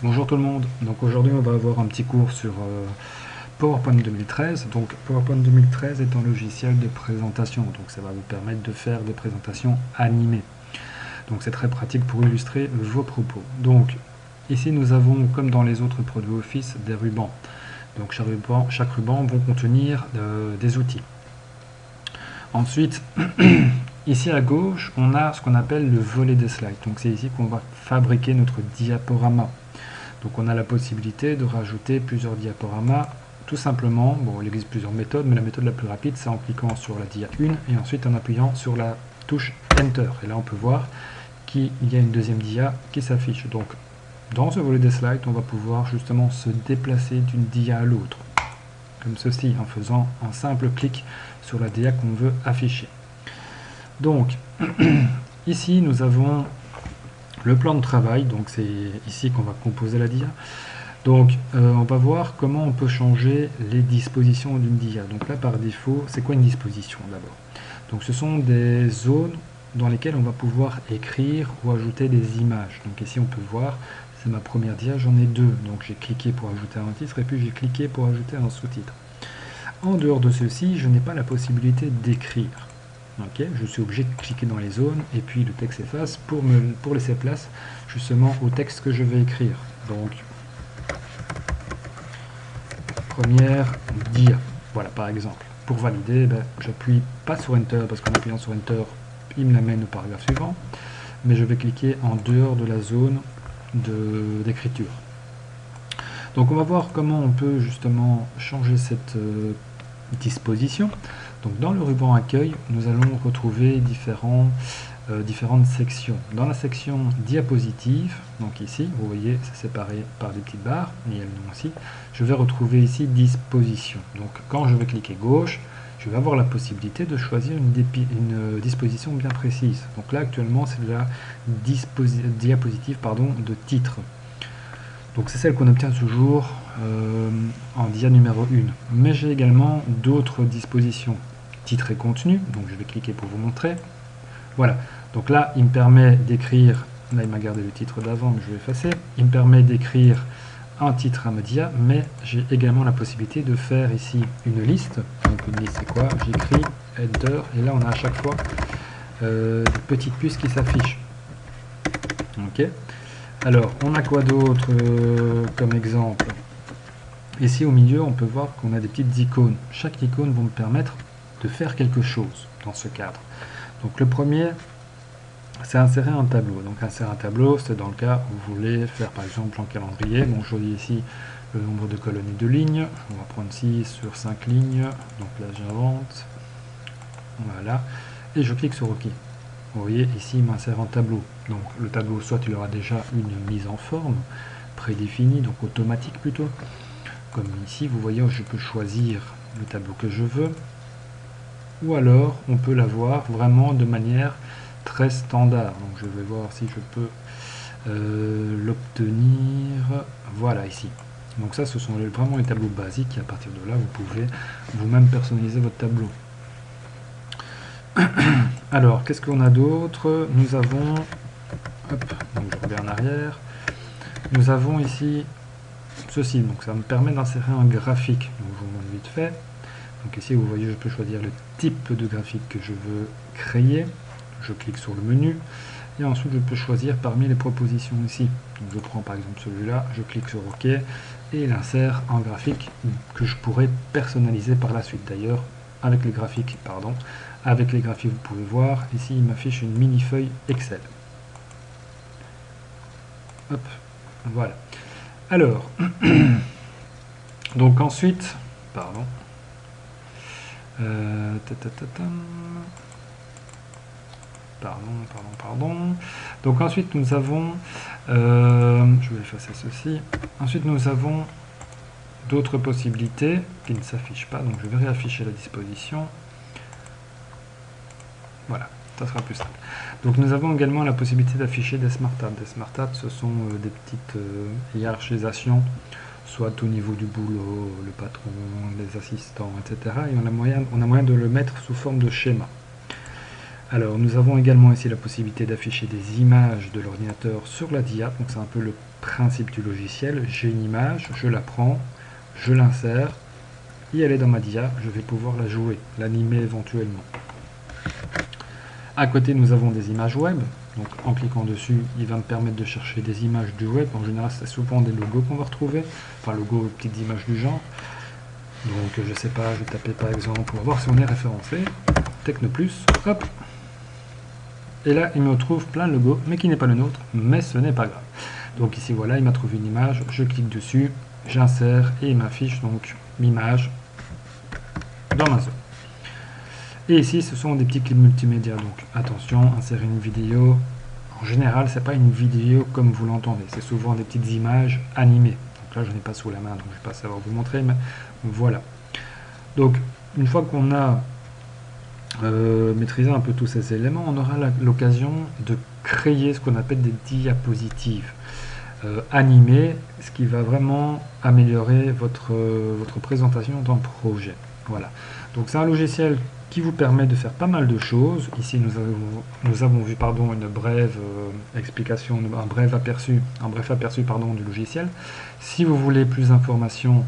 Bonjour tout le monde, donc aujourd'hui on va avoir un petit cours sur PowerPoint 2013. Donc PowerPoint 2013 est un logiciel de présentation, donc ça va vous permettre de faire des présentations animées. Donc c'est très pratique pour illustrer vos propos. Donc ici nous avons, comme dans les autres produits Office, des rubans. Donc chaque ruban va contenir des outils. Ensuite, ici à gauche, on a ce qu'on appelle le volet des slides. Donc c'est ici qu'on va fabriquer notre diaporama. Donc on a la possibilité de rajouter plusieurs diaporamas, tout simplement. Bon, il existe plusieurs méthodes, mais la méthode la plus rapide, c'est en cliquant sur la dia 1 et ensuite en appuyant sur la touche Enter. Et là, on peut voir qu'il y a une deuxième dia qui s'affiche. Donc, dans ce volet des slides, on va pouvoir justement se déplacer d'une dia à l'autre, comme ceci, en faisant un simple clic sur la dia qu'on veut afficher. Donc, ici, nous avons le plan de travail, donc c'est ici qu'on va composer la dia. Donc on va voir comment on peut changer les dispositions d'une dia. Donc là par défaut, c'est quoi une disposition d'abord? Donc ce sont des zones dans lesquelles on va pouvoir écrire ou ajouter des images. Donc ici on peut voir, c'est ma première dia, j'en ai deux. Donc j'ai cliqué pour ajouter un titre et puis j'ai cliqué pour ajouter un sous-titre. En dehors de ceci, je n'ai pas la possibilité d'écrire. Okay, je suis obligé de cliquer dans les zones et puis le texte s'efface pour laisser place justement au texte que je vais écrire. Donc, première dia. Voilà, par exemple. Pour valider, j'appuie pas sur Enter parce qu'en appuyant sur Enter, il me l'amène au paragraphe suivant. Mais je vais cliquer en dehors de la zone d'écriture. Donc, on va voir comment on peut justement changer cette disposition. Donc dans le ruban accueil, nous allons retrouver différentes sections. Dans la section diapositive, donc ici, vous voyez, c'est séparé par des petites barres, il y a le nom aussi, je vais retrouver ici disposition. Donc quand je vais cliquer gauche, je vais avoir la possibilité de choisir une disposition bien précise. Donc là actuellement c'est la diapositive de titre. Donc c'est celle qu'on obtient toujours en dia numéro 1. Mais j'ai également d'autres dispositions. Titre et contenu, donc je vais cliquer pour vous montrer. Voilà, donc là il me permet d'écrire, là il m'a gardé le titre d'avant mais je vais effacer, il me permet d'écrire un titre à ma dia, mais j'ai également la possibilité de faire ici une liste. Donc une liste c'est quoi? J'écris header et là on a à chaque fois des petites puces qui s'affichent. Ok. Alors, on a quoi d'autre comme exemple? Ici au milieu, on peut voir qu'on a des petites icônes. Chaque icône va me permettre de faire quelque chose dans ce cadre. Donc le premier, c'est insérer un tableau. Donc insérer un tableau, c'est dans le cas où vous voulez faire par exemple un calendrier. Bon, je dis ici le nombre de colonnes et de lignes. On va prendre 6 sur 5 lignes. Donc là, j'invente. Voilà. Et je clique sur OK. Vous voyez, ici, il m'insère un tableau. Donc, le tableau, soit il aura déjà une mise en forme prédéfinie, donc automatique plutôt. Comme ici, vous voyez, je peux choisir le tableau que je veux. Ou alors, on peut l'avoir vraiment de manière très standard. Donc, je vais voir si je peux l'obtenir. Voilà, ici. Donc ça, ce sont vraiment les tableaux basiques. Et à partir de là, vous pouvez vous-même personnaliser votre tableau. Alors, qu'est-ce qu'on a d'autre? Nous avons, hop, donc je reviens en arrière, nous avons ici ceci, donc ça me permet d'insérer un graphique, donc je vous montre vite fait. Donc ici, vous voyez, je peux choisir le type de graphique que je veux créer, je clique sur le menu, et ensuite je peux choisir parmi les propositions ici. Donc je prends par exemple celui-là, je clique sur OK, et il insère un graphique que je pourrais personnaliser par la suite. D'ailleurs, avec les graphiques, vous pouvez voir, ici il m'affiche une mini-feuille Excel. Hop, voilà. Alors, donc ensuite, pardon. Donc ensuite nous avons, je vais effacer ceci. Ensuite nous avons d'autres possibilités qui ne s'affichent pas, donc je vais réafficher la disposition. Voilà, ça sera plus simple. Donc nous avons également la possibilité d'afficher des smart tabs. Des smart tabs, ce sont des petites hiérarchisations, soit au niveau du boulot, le patron, les assistants, etc. Et on a moyen de le mettre sous forme de schéma. Alors, nous avons également ici la possibilité d'afficher des images de l'ordinateur sur la dia. Donc, c'est un peu le principe du logiciel. J'ai une image, je la prends, je l'insère, et elle est dans ma dia. Je vais pouvoir la jouer, l'animer éventuellement. À côté, nous avons des images web. Donc, en cliquant dessus, il va me permettre de chercher des images du web. En général, c'est souvent des logos qu'on va retrouver. Enfin, logos, petites images du genre. Donc, je sais pas, je vais taper par exemple, pour voir si on est référencé. Technoplus, hop. Et là, il me trouve plein de logos, mais qui n'est pas le nôtre, mais ce n'est pas grave. Donc ici, voilà, il m'a trouvé une image, je clique dessus, j'insère et il m'affiche donc l'image dans ma zone. Et ici, ce sont des petits clips multimédia, donc attention, insérer une vidéo. En général, c'est pas une vidéo comme vous l'entendez, c'est souvent des petites images animées. Donc là, je n'ai pas sous la main, donc je ne vais pas savoir vous montrer, mais voilà. Donc, une fois qu'on a maîtriser un peu tous ces éléments, on aura l'occasion de créer ce qu'on appelle des diapositives animées, ce qui va vraiment améliorer votre présentation d'un projet. Voilà. Donc c'est un logiciel qui vous permet de faire pas mal de choses. Ici nous avons vu une brève explication, un bref aperçu du logiciel. Si vous voulez plus d'informations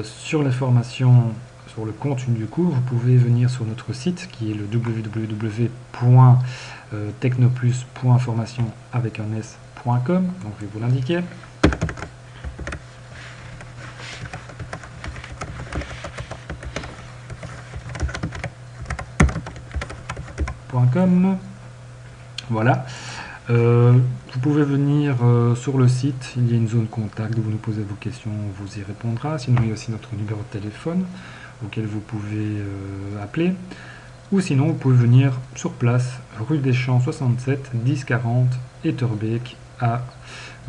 sur les formations, sur le contenu du cours, vous pouvez venir sur notre site qui est le www.technoplus.formation avec un s.com. Donc je vais vous l'indiquer. .com. Voilà. Vous pouvez venir sur le site, il y a une zone contact où vous nous posez vos questions, on vous y répondra. Sinon, il y a aussi notre numéro de téléphone auquel vous pouvez appeler. Ou sinon, vous pouvez venir sur place, rue des Champs 67, 1040, Etterbeek à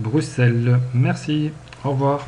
Bruxelles. Merci, au revoir.